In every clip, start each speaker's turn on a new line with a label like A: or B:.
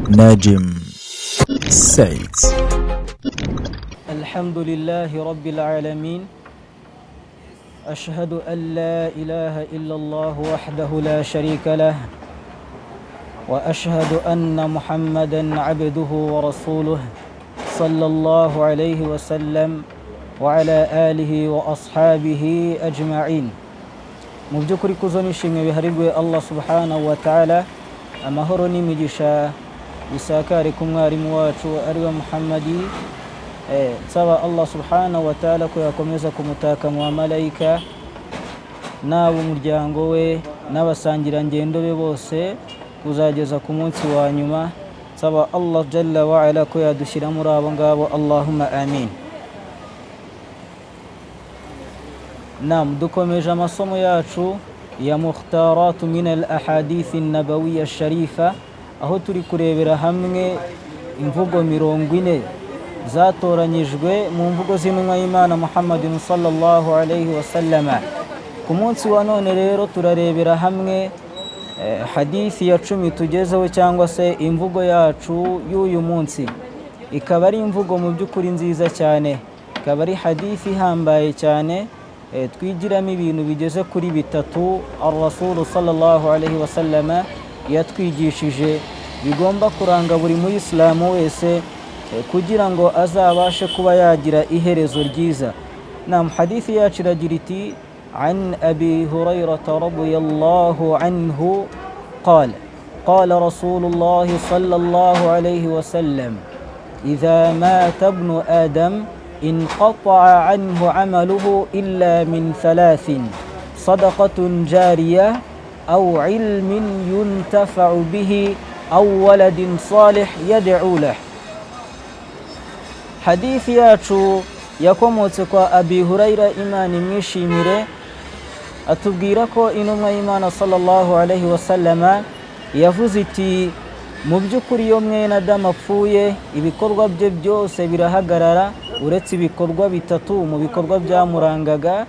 A: ناجم سيد.
B: الحمد لله رب العالمين، أشهد أن لا إله إلا الله وحده لا شريك له، وأشهد أن محمدا عبده ورسوله صلى الله عليه وسلم وعلى آله وأصحابه أجمعين. مبجوكري كوزوني شيمي بهريغوي الله سبحانه وتعالى amahoro n'imigisha bisakare ku mwarimu wacu ariwe Muhammadi. Nsaba Allah subhanahu wa ta'ala ko yakomeza kumutaka mu malaika n'abo umuryango we n'abasangira ngendo be bose kuzageza ku munsi wa nyuma. Nsaba Allah jalla wa ala ko yadushyira muri abo ngabo, Allahumma amin. Naam, dukomeje amasomo yacu ya mukhtaratu min al-ahadith an-nabawiyya ash-sharifa, aho turi kurebera hamwe imvugo 40 zatoranyijwe mu mvugo z'intumwa y'Imana Muhammadin sallallahu alayhi wa sallama. Ku munsi wa none rero turarebera hamwe hadithi ya 10 tugezeho, cyangwa se imvugo yacu y'uyu munsi. Ikaba ari imvugo mu by'ukuri nziza cyane, ikaba ari hadithi ihambaye cyane, twigiramo ibintu bigeze kuri bitatu ar-Rasul sallallahu alayhi wa sallama yatwigishije, bigomba kuranga buri muyisilamu wese kugira ngo azabashe kuba yagira iherezo ryiza. Naam, hadithi yacu iragira iti: an Abi Hurayrata radiyallahu anhu qala qala Rasulullah sallallahu alayhi wa sallam idha mata ibnu Adam انقطع عنه عمله إلا من 3: صدقة جارية أو علم ينتفع به أو ولد صالح يدعو له. حديث ياتشو yakomotse kwa Abi Hurayra, Imana imwishimire, atubwira ko intumwa y'Imana sallallahu alayhi wa sallama yavuze iti: mu by'ukuri iyo mwene Adamu apfuye ibikorwa bye byose birahagarara uretse ibikorwa bitatu mu bikorwa byamurangaga.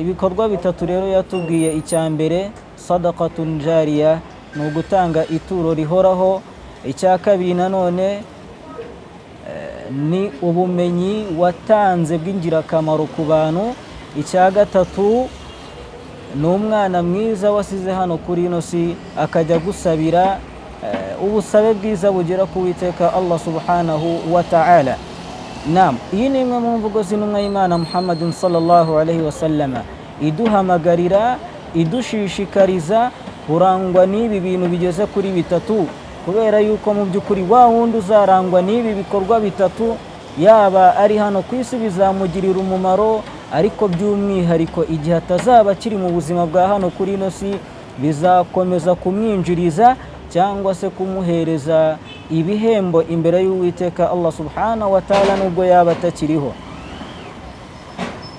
B: Ibikorwa bitatu rero yatubwiye, icya mbere sadaqatun jariya, ni ugutanga ituro rihoraho. Icya kabiri nanone ni ubumenyi watanze bw'ingirakamaro ku bantu. Icya gatatu ni umwana mwiza wasize hano kuri ino si akajya gusabira ubusabe bwiza bugera ku Uwiteka Allah subhanahu wa ta'ala. Naam, iyi ni imwe mu mvugo z'intumwa y'Imana Muhammadin sallallahu alayhi wa sallama, iduhamagarira, idushishikariza kurangwa n'ibi bintu bigeze kuri bitatu, kubera yuko mu by'ukuri wa wundi uzarangwa n'ibi bikorwa bitatu, yaba ari hano ku isi bizamugirira umumaro, ariko by'umwihariko igihe atazaba kiri mu buzima bwa hano kuri ino si bizakomeza kumwinjiriza cyangwa se kumuhereza ibihembo imbere y'Uwiteka Allah subhanahu wa ta'ala nubwo yaba atakiriho.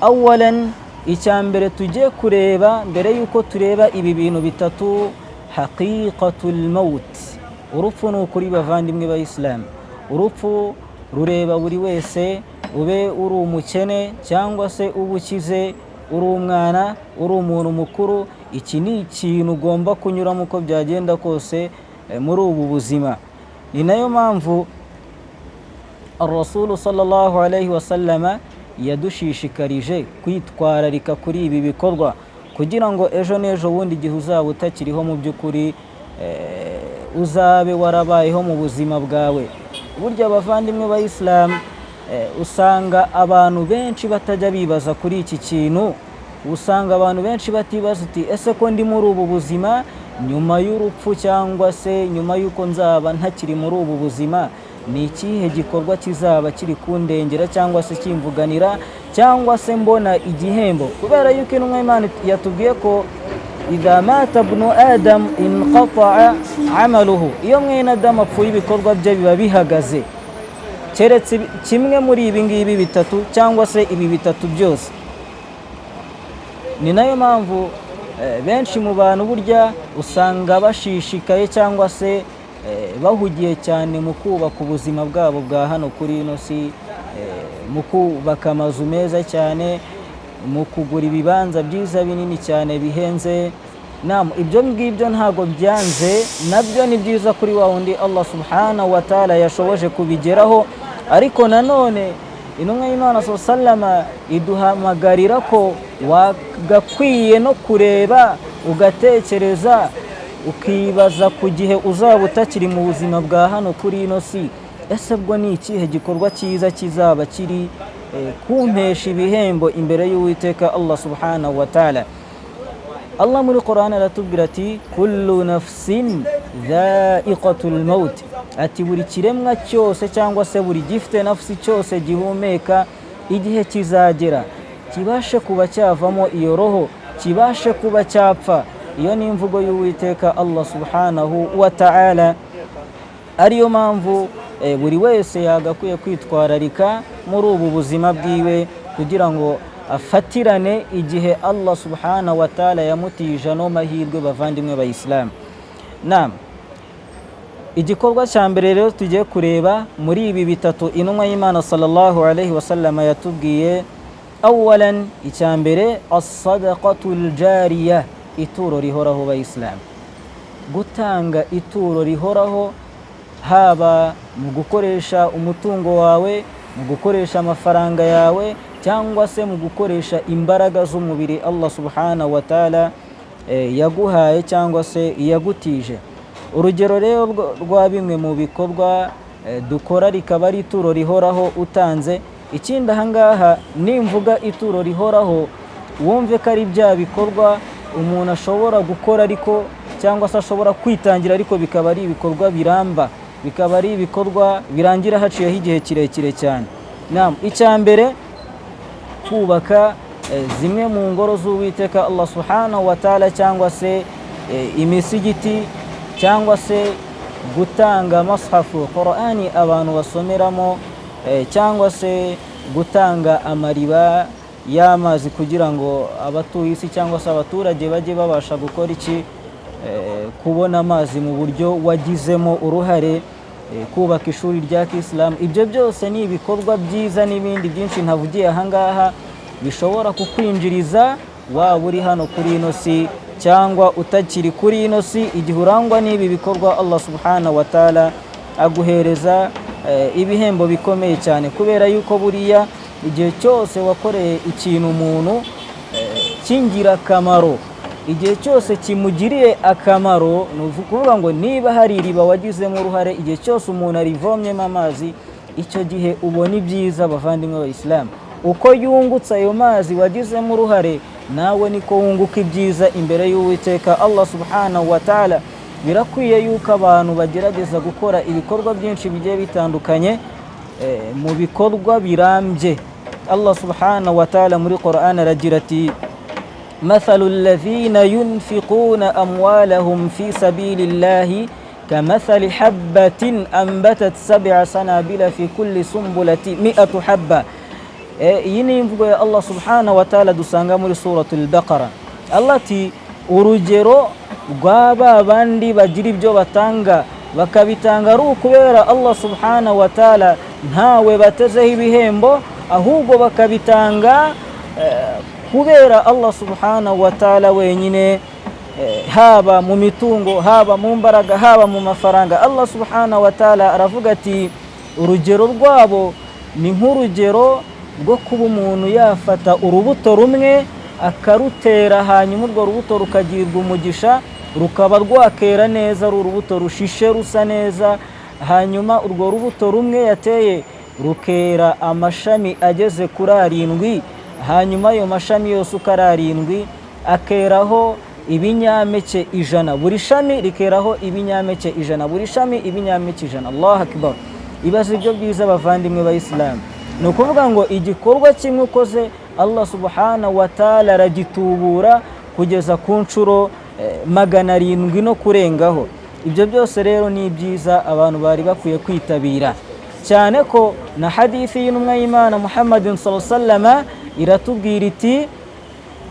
B: Awalan, icyambere tugiye kureba mbere yuko tureba ibi bintu bitatu, haqiqatul maut. Urupfu ni ukuri bavandimwe ba Islam. Urupfu rureba buri wese, ube uri umukene cyangwa se ubukize, uri umwana, uri umuntu mukuru. Iki ni ikintu ugomba kunyuramo uko byagenda kose muri ubu buzima. Ni nayo mpamvu ar-Rasul sallallahu alayhi wa sallama yadushishikarije kwitwararika kuri ibi bikorwa, kugira ngo ejo n'ejo bundi igihe uzaba utakiriho mu by'ukuri uzabe warabayeho mu buzima bwawe. Burya abavandimwe ba Islam, usanga abantu benshi batajya bibaza kuri iki kintu. Usanga abantu benshi batibaza uti ese ko ndi muri ubu buzima nyuma y'urupfu, cyangwa se nyuma y'uko nzaba ntakiri muri ubu buzima, ni ikihe gikorwa kizaba kiri kundengera cyangwa se kimvuganira, cyangwa se mbona igihembo? Kubera yuko intumwa y'Imana yatubwiye ko idha mata ibnu Adam inqata'a amaluhu, iyo mwene Adamu apfuye ibikorwa bye biba bihagaze, keretse kimwe muri ibi ngibi bitatu cyangwa se ibi bitatu byose. Ni nayo mpamvu benshi mu bantu burya usanga bashishikaye cyangwa se bahugiye cyane mu kubaka ubuzima bwabo bwa hano kuri ino si, mu kubaka amazu meza cyane, mu kugura ibibanza byiza binini cyane bihenze, ibyo ngibyo ntago byanze, nabyo ni byiza kuri wa wundi Allah subhanahu wa ta'ala yashoboje kubigeraho. Ariko nanone intumwa y'Imana sallama iduhamagarira ko wagakwiye no kureba ugatekereza ukibaza ku gihe uzaba utakiri mu buzima bwa hano kuri ino si, ese bwo ni ikihe gikorwa cyiza kizaba kiri kumpesha ibihembo imbere y'Uwiteka Allah subhanahu wa ta'ala. Allah muri Qur'an aratubwira ati kullu nafsin dha'iqatul maut, ati buri kiremwa cyose cyangwa se buri gifite nafsi cyose gihumeka igihe kizagera kibashe kuba cyavamo iyo roho, kibashe kuba cyapfa. Iyo ni imvugo y'Uwiteka Allah subhanahu wa ta'ala. Ariyo mpamvu buri wese yagakwiye kwitwararika muri ubu buzima bwiwe kugira ngo afatirane igihe Allah subhanahu wa ta'ala yamutije no mahirwe bavandimwe ba Islam. Igikorwa cya mbere rero tugiye kureba muri ibi bitatu intumwa y'Imana sallallahu alaihi wasallam yatubwiye, awalan, icya mbere as-sadaqatul jariyah, ituro rihoraho ba Islam. Gutanga ituro rihoraho, haba mu gukoresha umutungo wawe, mu gukoresha amafaranga yawe, cyangwa se mu gukoresha imbaraga z'umubiri Allah subhanahu wa ta'ala yaguhaye cyangwa se yagutije. Urugero rero rwa bimwe mu bikorwa dukora rikaba ari ituro rihoraho utanze. Ikindi ahangaha nimvuga ituro rihoraho, wumve ko ari bya bikorwa umuntu ashobora gukora ariko cyangwa se ashobora kwitangira ariko bikaba ari ibikorwa biramba, bikaba ari ibikorwa birangira haciyeho igihe kirekire cyane. Icya mbere, kubaka zimwe mu ngoro z'Uwiteka Allah subhanahu wa ta'ala, cyangwa se imisigiti, cyangwa se gutanga mashafu Qur'ani abantu basomeramo, cyangwa se gutanga amariba y'amazi kugira ngo abatuye isi cyangwa se abaturage bajye babasha gukora iki, kubona amazi mu buryo wagizemo uruhare, kubaka ishuri rya Islam. Ibyo byose ni ibikorwa byiza n'ibindi byinshi ntavugiye ahangaha bishobora kukwinjiriza waba uri hano kuri ino si cyangwa utakiri kuri ino si. Igihe urangwa n'ibi bikorwa Allah subhanahu wa ta'ala aguhereza ibihembo bikomeye cyane, kubera yuko buriya igihe cyose wakoreye ikintu umuntu cy'ingirakamaro, igihe cyose kimugiriye akamaro, ni ukuvuga ngo niba hari iriba wagizemo uruhare, igihe cyose umuntu arivomyemo amazi, icyo gihe ubona ibyiza bavandimwe ba Islam. Uko yungutse ayo mazi wagizemo uruhare, nawe niko wunguka ibyiza imbere y'Uwiteka Allah subhanahu wa ta'ala. Birakwiye yuko abantu bagerageza gukora ibikorwa byinshi bigiye bitandukanye mu bikorwa birambye. Allah subhanahu wa ta'ala muri Qur'an aragira ati مثل الذين ينفقون أموالهم في سبيل الله كمثل حبة أنبتت 7 سنابل في كل سنبلة 100 حبة. iyi ni imvugo ya Allah subhanahu wa ta'ala dusanga muri suratul Baqara. Allah ati urugero rw'aba bandi bagira ibyo batanga bakabitanga ari ukubera Allah subhanahu wa ta'ala, ntawe batezeho ibihembo, ahubwo bakabitanga kubera Allah subhanahu wa ta'ala wenyine, haba mu mitungo, haba mu mbaraga, haba mu mafaranga. Allah subhanahu wa ta'ala aravuga ati urugero rwabo ni nk'urugero rwo kuba umuntu yafata urubuto rumwe akarutera, hanyuma urwo rubuto rukagirirwa umugisha, rukaba rwakera neza, ari urubuto rushishe rusa neza. Hanyuma urwo rubuto rumwe yateye rukera amashami ageze kuri 7, hanyuma ayo mashami yose uko ari 7 akeraho ibinyampeke 100, buri shami rikeraho ibinyampeke 100, buri shami ibinyampeke 100. Allahu akbar! Ibaze ibyo byiza bavandimwe ba Islam. Ni ukuvuga ngo igikorwa kimwe ukoze Allah subhanahu wa ta'ala aragitubura kugeza ku nshuro 700 no kurengaho. Ibyo byose rero ni byiza abantu bari bakwiye kwitabira cyane, ko na hadithi y'intumwa y'Imana Muhammadin sallallahu alaihi wasallam iratubwira iti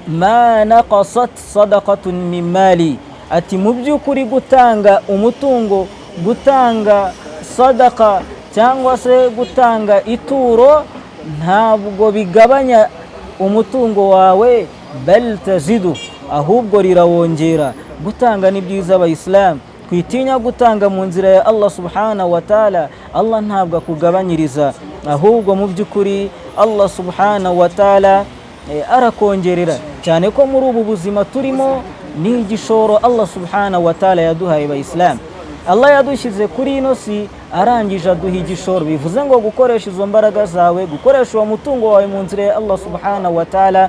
B: ma naqasat sadaqatun min mali, ati mu by'ukuri gutanga umutungo, gutanga sadaqa cyangwa se gutanga ituro ntabwo bigabanya umutungo wawe, bal tazidu, ahubwo rirawongera. Gutanga ni byiza abayisilamu, twitinya gutanga mu nzira ya Allah subhanahu wa ta'ala. Allah ntabwo akugabanyiriza, ahubwo mu by'ukuri Allah subhanahu wa ta'ala arakongerera, cyane ko muri ubu buzima turimo ni igishoro Allah subhanahu wa ta'ala yaduhaye abayisilamu. Allah yadushyize kuri ino si, arangije aduha igishoro, bivuze ngo gukoresha izo mbaraga zawe, gukoresha uwo mutungo wawe mu nzira ya Allah subhanahu wa ta'ala,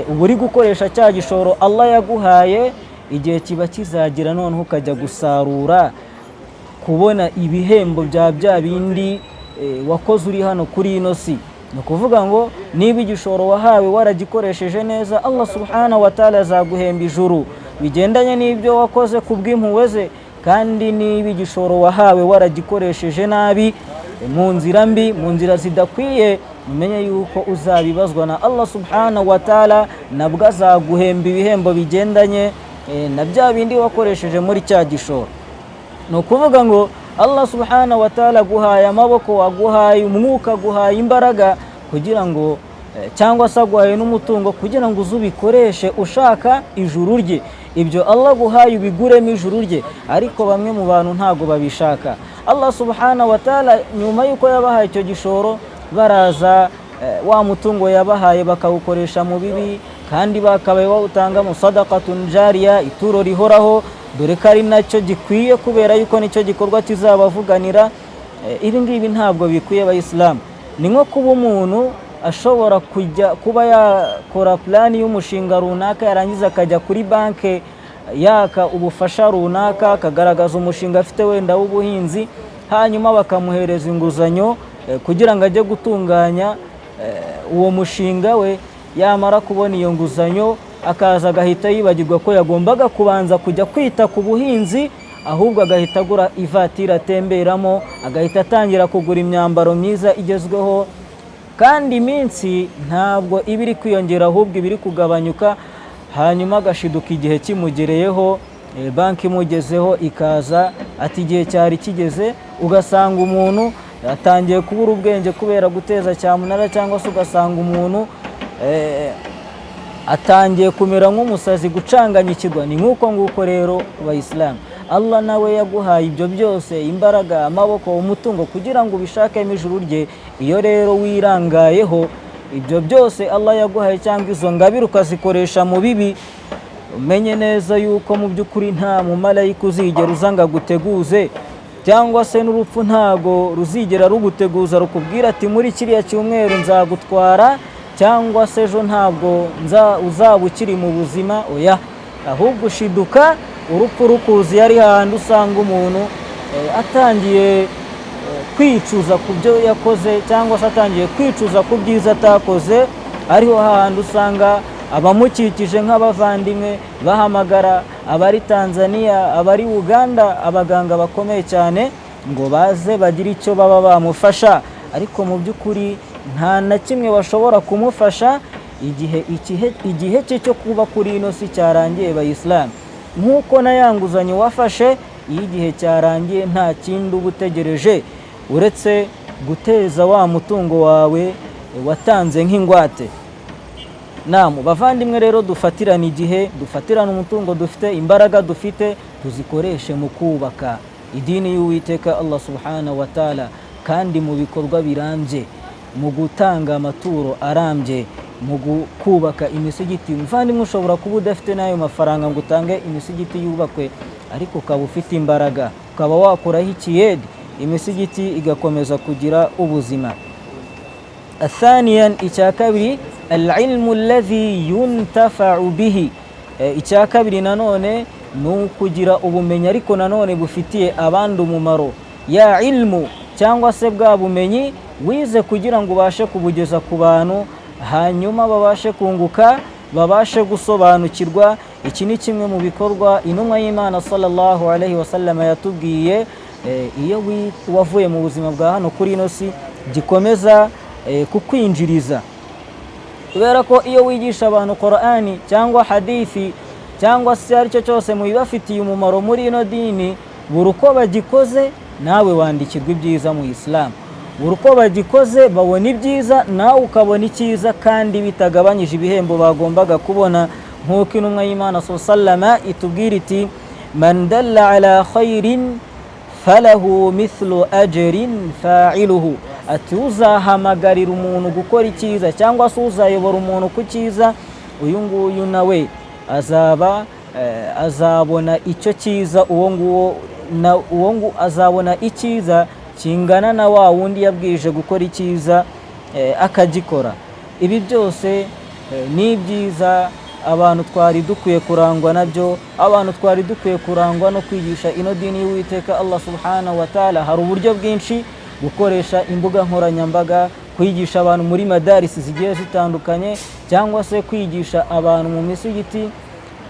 B: uba uri gukoresha cya gishoro Allah yaguhaye. Igihe kiba kizagira noneho ukajya gusarura, kubona ibihembo bya bindi wakoze uri hano kuri ino si. Ni ukuvuga ngo niba igishoro wahawe waragikoresheje neza, Allah subhanahu wa ta'ala azaguhemba ijuru bigendanye n'ibyo wakoze ku bw'impuhwe ze. Kandi niba igishoro wahawe waragikoresheje nabi, mu nzira mbi, mu nzira zidakwiye, umenye yuko uzabibazwa na Allah subhanahu wa ta'ala, nabwo azaguhemba ibihembo bigendanye na bya bindi wakoresheje muri cya gishoro. Ni ukuvuga ngo Allah subhanahu wa ta'ala aguhaye amaboko, aguhaye umwuka, aguhaye imbaraga kugira ngo cyangwa se aguhaye n'umutungo kugira ngo uzubikoreshe ushaka ijuru rye. Ibyo Allah aguhaye ubiguremo ijuru rye, ariko bamwe mu bantu ntago babishaka. Allah subhanahu wa ta'ala nyuma yuko yabahaye icyo gishoro, baraza wa mutungo yabahaye bakawukoresha mu bibi, kandi bakabaye bawutangamo sadaqatun jariya, ituro rihoraho, dore ko ari nacyo gikwiye kubera yuko nicyo gikorwa kizabavuganira. Ibi ngibi ntabwo bikwiye abayisilamu. Ni nko kuba umuntu ashobora kuba yakora plani y'umushinga runaka, yarangiza akajya kuri banki yaka ubufasha runaka, akagaragaza umushinga afite wenda w'ubuhinzi, hanyuma bakamuhereza inguzanyo kugira ngo ajye gutunganya uwo mushinga we. Yamara kubona iyo nguzanyo akaza agahita yibagirwa ko yagombaga kubanza kujya kwita ku buhinzi, ahubwo agahita agura ivatiri atemberamo, agahita atangira kugura imyambaro myiza igezweho. Kandi iminsi ntabwo iba iri kwiyongera, ahubwo iba iri kugabanyuka. Hanyuma agashiduka igihe kimugereyeho, banki imugezeho ikaza ati igihe cyari kigeze, ugasanga umuntu yatangiye kubura ubwenge kubera guteza cyamunara, cyangwa se ugasanga umuntu atangiye kumera nk'umusazi, gucanganyikirwa. Ni nk'uko nguko rero abayisilamu, Allah nawe yaguhaye ibyo byose, imbaraga, amaboko, umutungo, kugira ngo ubishakemo ijuru rye. Iyo rero wirangayeho ibyo byose Allah yaguhaye, cyangwa izo ngabire ukazikoresha mu bibi, umenye neza yuko mu by'ukuri nta mumarayika uzigera uzanga guteguze, cyangwa se n'urupfu ntago ruzigera ruguteguza rukubwira ati muri kiriya cyumweru nzagutwara, cyangwa se ejo ntabwo uzaba ukiri mu buzima. Oya, ahubwo ushiduka urupfu rukuzi ari hahandi usanga umuntu atangiye kwicuza ku byo yakoze, cyangwa se atangiye kwicuza ku byiza atakoze. Ariho hahandi usanga abamukikije nk'abavandimwe bahamagara abari Tanzania, abari Uganda, abaganga bakomeye cyane ngo baze bagire icyo baba bamufasha, ariko mu by'ukuri nta na kimwe bashobora kumufasha. Igihe cye cyo kuba kuri ino si cyarangiye bayisilamu. Nk'uko na ya nguzanyo wafashe, iyo igihe cyarangiye nta kindi uba utegereje uretse guteza wa mutungo wawe watanze nk'ingwate. Namu bavandimwe rero, dufatirane igihe, dufatirane umutungo dufite, imbaraga dufite, tuzikoreshe mu kubaka idini y'Uwiteka Allah subhanahu wa ta'ala, kandi mu bikorwa birambye, mu gutanga amaturo arambye, mu kubaka imisigiti. Muvandimwe, ushobora kuba udafite n'ayo mafaranga ngo utange imisigiti yubakwe, ariko ukaba ufite imbaraga, ukaba wakoraho ikiyedi, imisigiti igakomeza kugira ubuzima. Athaniyan, icya kabiri, al-ilmu alladhi yuntafa'u bihi. Icya kabiri nanone ni ukugira ubumenyi ariko nanone bufitiye abandi umumaro. Ya ilmu, cyangwa se bwa bumenyi wize kugira ngo ubashe kubugeza ku bantu, hanyuma babashe kunguka, babashe gusobanukirwa. Iki ni kimwe mu bikorwa intumwa y'Imana sallallahu alaihi wasallam yatubwiye, iyo wavuye mu buzima bwa hano kuri ino si, gikomeza kukwinjiriza. Kubera ko iyo wigisha abantu Qur'ani cyangwa hadithi cyangwa se aricyo cyose mu bibafitiye umumaro muri ino dini, buri uko bagikoze nawe wandikirwa ibyiza mu Islam. Buri uko bagikoze babona ibyiza, nawe ukabona icyiza, kandi bitagabanyije ibihembo bagombaga kubona nk'uko intumwa y'Imana sallama itubwira iti man dalla ala khairin falahu mithlu ajrin fa'iluhu, ati uzahamagarira umuntu gukora icyiza cyangwa se uzayobora umuntu ku cyiza, uyu nguyu nawe azabona icyo cyiza, uwo nguwo azabona icyiza kingana na wa wundi yabwije gukora icyiza akagikora. Ibi byose ni byiza abantu twari dukwiye kurangwa nabyo, abantu twari dukwiye kurangwa no kwigisha ino dini y'Uwiteka Allah subhanahu wa ta'ala. Hari uburyo bwinshi: gukoresha imbuga nkoranyambaga, kwigisha abantu muri madarisi zigiye zitandukanye, cyangwa se kwigisha abantu mu misigiti.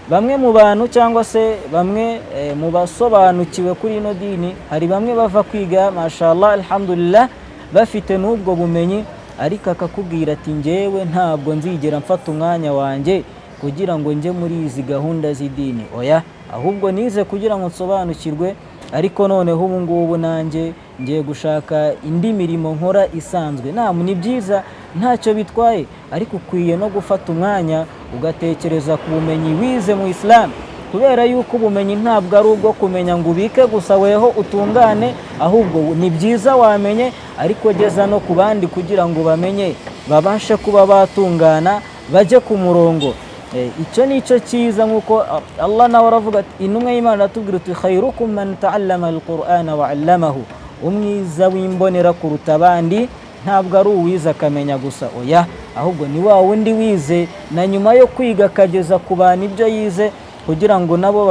B: Bamwe mu bantu cyangwa se bamwe mu basobanukiwe kuri ino dini, hari bamwe bava kwiga mashallah alhamdulillah bafite n'ubwo bumenyi, ariko akakubwira ati njyewe ntabwo nzigera mfata umwanya wanjye kugira ngo njye muri izi gahunda z'idini. Oya, ahubwo nize kugira ngo nsobanukirwe, ariko noneho ubu ngubu nanjye ngiye gushaka indi mirimo nkora isanzwe. Ni byiza, ntacyo bitwaye, ariko ukwiye no gufata umwanya ugatekereza ku bumenyi wize mu Islam, kubera yuko ubumenyi ntabwo ari ubwo kumenya ngo ubike gusa weho utungane, ahubwo ni byiza wamenye, ariko geza no ku bandi kugira ngo bamenye, babashe kuba batungana, bajye ku murongo. Icyo ni cyo cyiza, nk'uko Allah nawe aravuga ati, intumwa y'Imana atubwira ati khairukum man ta'allama al-Qur'ana wa 'allamahu, umwiza w'imbonera kuruta abandi ntabwo ari uwize akamenya gusa, oya, ahubwo ni wa wundi wize na nyuma yo kwiga akageza ku bantu ibyo yize, kugira ngo nabo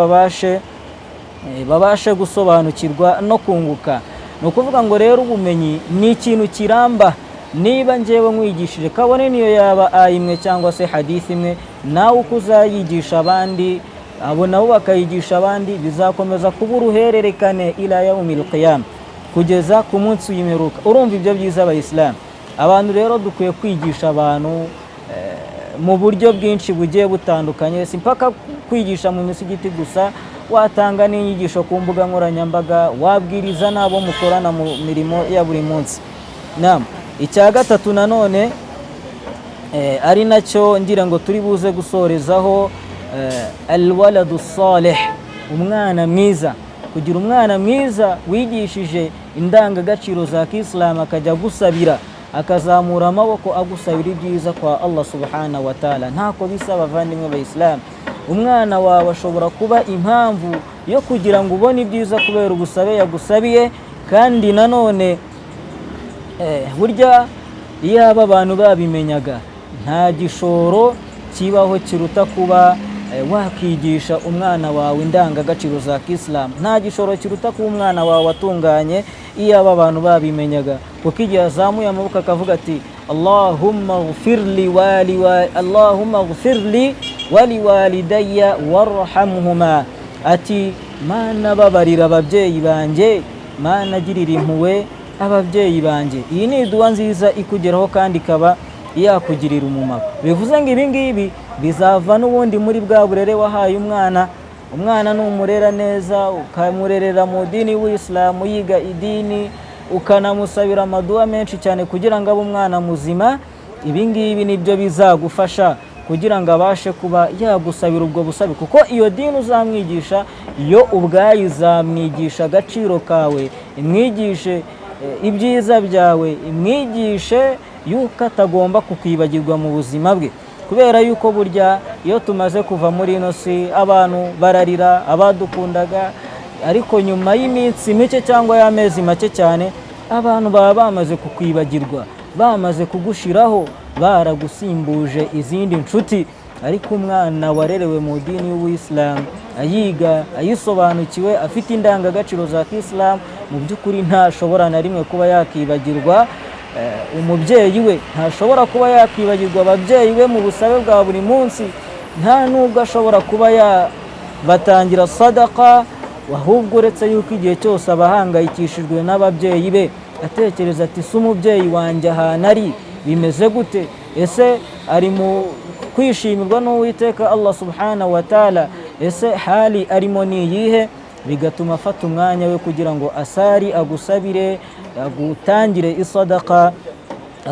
B: babashe gusobanukirwa no kunguka. Ni ukuvuga ngo rero ubumenyi ni ikintu kiramba. Niba njyewe nkwigishije kabone niyo yaba aya imwe cyangwa se hadithi imwe, nawe uko uzayigisha abandi, abo nabo bakayigisha abandi, bizakomeza kuba uruhererekane ila yaumil qiyam, kugeza ku munsi w'imperuka. Urumva ibyo byiza abayisilamu. Abantu rero dukwiye kwigisha abantu mu buryo bwinshi bugiye butandukanye, si mpaka kwigisha mu misigiti gusa, watanga n'inyigisho ku mbuga nkoranyambaga, wabwiriza n'abo mukorana mu mirimo ya buri munsi. Icya gatatu nanone ari nacyo ngira ngo turi buze gusorezaho, alwaladu salih, umwana mwiza. Kugira umwana mwiza wigishije indangagaciro za Kiislamu, akajya gusabira, akazamura amaboko agusabira ibyiza kwa Allah subhanahu wa ta'ala, ntako bisaba abavandimwe b'Islam. Umwana wawe ashobora kuba impamvu yo kugira ngo ubone ibyiza kubera ubusabe yagusabiye. Kandi nanone burya iyo aba abantu babimenyaga, nta gishoro kibaho kiruta kuba wakigisha umwana wawe indangagaciro za Kiislamu. Nta gishoro kiruta kuba umwana wawe watunganye iyo aba abantu babimenyaga, kuko igihe azamuye amaboko akavuga ati Allahumma ghfirli wali walidayya warhamhuma, ati Mana babarira ababyeyi banjye, Mana girira impuhwe ababyeyi banjye. Iyi ni dua nziza ikugeraho kandi ikaba yakugirira umumaro. Bivuze ngo ibi ngibi bizava n'ubundi muri bwa burere wahaye umwana. Umwana numurera neza, ukamurerera mu dini w'Islamu, yiga idini, ukanamusabira amaduwa menshi cyane kugira ngo abe umwana muzima, ibi ngibi nibyo bizagufasha kugira ngo abashe kuba yagusabira ubwo busabe, kuko iyo dini uzamwigisha yo ubwayo izamwigisha agaciro kawe, imwigishe ibyiza byawe, imwigishe yuko atagomba kukwibagirwa mu buzima bwe. Kubera yuko burya iyo tumaze kuva muri ino si, abantu bararira, abadukundaga, ariko nyuma y'iminsi mike cyangwa y'amezi make cyane, abantu baba bamaze kukwibagirwa, bamaze kugushiraho, baragusimbuje izindi nshuti. Ariko umwana warerewe mu dini y'Uwisilamu, ayiga, ayisobanukiwe, afite indangagaciro za Kiislamu, mu by'ukuri ntashobora na rimwe kuba yakibagirwa umubyeyi we, ntashobora kuba yakwibagirwa ababyeyi be mu busabe bwa buri munsi, nta nubwo ashobora kuba yabatangira sadaka, ahubwo uretse yuko igihe cyose abahangayikishijwe n'ababyeyi be, atekereza ati se umubyeyi wanjye ahantu ari bimeze gute, ese ari mu kwishimirwa n'Uwiteka Allah subhanahu wa ta'ala, ese hali arimo ni iyihe? Bigatuma afata umwanya we kugira ngo asari, agusabire, agutangire isadaka,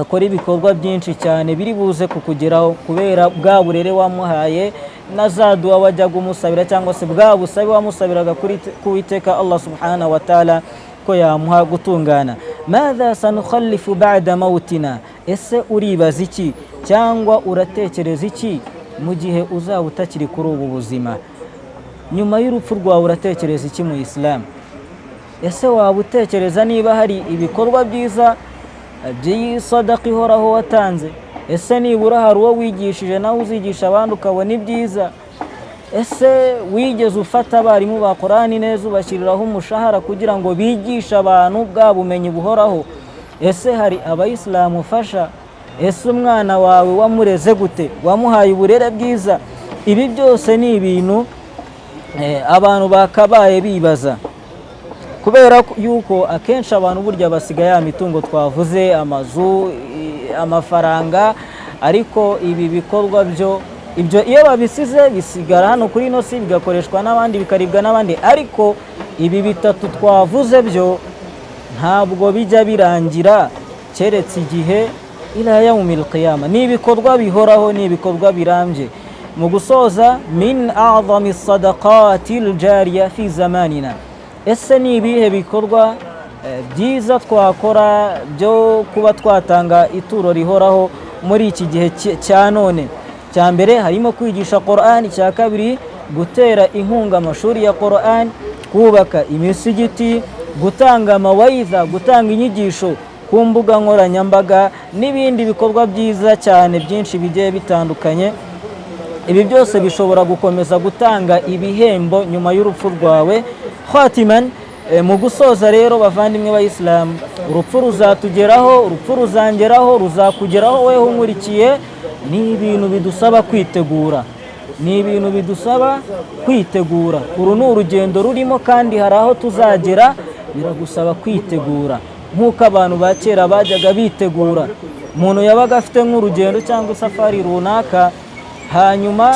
B: akora ibikorwa byinshi cyane biri buze kukugeraho kubera bwa burere wamuhaye na za dua wajyaga umusabira cyangwa se bwa busabe wamusabiraga kuri Uwiteka Allah subhanahu wa ta'ala ko yamuha gutungana. Madha sanukhallifu ba'da mautina, ese uribaza iki cyangwa uratekereza iki mu gihe uzaba utakiri kuri ubu buzima? Nyuma y'urupfu rwawe uratekereza iki mu Islam? Ese waba utekereza niba hari ibikorwa byiza by'isadaka ihoraho watanze? Ese nibura hari uwo wigishije nawe uzigisha abandi ukabona ibyiza? Ese wigeze ufata abarimu ba Qur'ani neza ubashyiriraho umushahara kugira ngo bigishe abantu bwa bumenyi buhoraho? Ese hari abayisilamu ufasha? Ese umwana wawe wamureze gute? Wamuhaye uburere bwiza? Ibi byose ni ibintu abantu bakabaye bibaza, kubera yuko akenshi abantu burya basigaye ya mitungo twavuze, amazu, amafaranga, ariko ibi bikorwa byo ibyo iyo babisize bisigara hano kuri ino si bigakoreshwa n'abandi bikaribwa n'abandi, ariko ibi bitatu twavuze byo ntabwo bijya birangira keretse igihe ila yaumil qiyama. Ni ibikorwa bihoraho, ni ibikorwa birambye. Mu gusoza, min a'zami sadaqatil jariya fi zamanina, ese ni ibihe bikorwa byiza twakora byo kuba twatanga ituro rihoraho muri iki gihe cya none? Cya mbere harimo kwigisha Qur'an, cya kabiri gutera inkunga amashuri ya Qur'an, kubaka imisigiti, gutanga amawaidha, gutanga inyigisho ku mbuga nkoranyambaga n'ibindi bikorwa byiza cyane byinshi bigiye bitandukanye. Ibi byose bishobora gukomeza gutanga ibihembo nyuma y'urupfu rwawe. Khatiman, mu gusoza rero bavandimwe b'Islam, urupfu ruzatugeraho, urupfu ruzangeraho, ruzakugeraho weho unkurikiye. Ni ibintu bidusaba kwitegura, ni ibintu bidusaba kwitegura. Uru ni urugendo rurimo kandi hari aho tuzagera, biragusaba kwitegura nk'uko abantu ba kera bajyaga bitegura. Umuntu yabaga afite nk'urugendo cyangwa safari runaka, hanyuma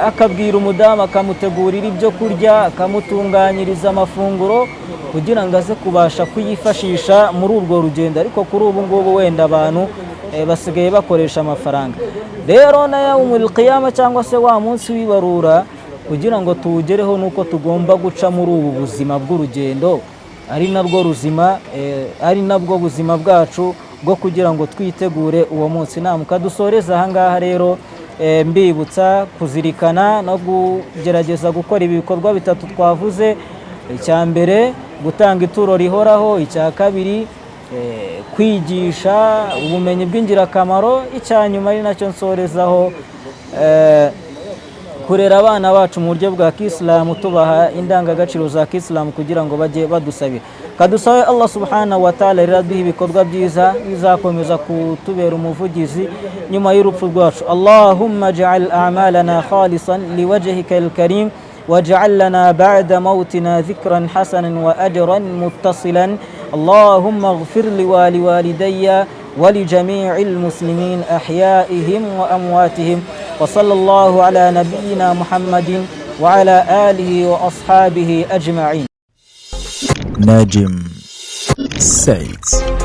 B: akabwira umudamu akamutegurira ibyo kurya, akamutunganyiriza amafunguro kugira ngo aze kubasha kuyifashisha muri urwo rugendo. Ariko kuri ubu ngubu wenda abantu basigaye bakoresha amafaranga. Rero na yaumul qiyama cyangwa se wa munsi w'ibarura, kugira ngo tuwugereho nuko tugomba guca muri ubu buzima bw'urugendo, ari nabwo buzima bwacu bwo kugira ngo twitegure uwo munsi. Mukadusoreza aha ngaha rero mbibutsa kuzirikana no kugerageza gukora ibi bikorwa bitatu twavuze. Icya mbere gutanga ituro rihoraho, icya kabiri kwigisha ubumenyi bw'ingirakamaro, icya nyuma ari nacyo nsorezaho kurera abana bacu mu buryo bwa Kisilamu, tubaha indangagaciro za Kisilamu kugira ngo bajye badusabira. Kadusabe Allah subhanahu wa ta'ala rero duha ibikorwa byiza bizakomeza kutubera umuvugizi nyuma y'urupfu rwacu. Allahumma ja'al a'malana khalisan liwajhika al-karim واجعل لنا بعد موتنا ذكرا حسنا وأجرا متصلا. اللهم اغفر لوالدي ولجميع المسلمين أحيائهم وأمواتهم. وصلى الله على نبينا محمد وعلى آله وأصحابه أجمعين.
A: ناجم سيد.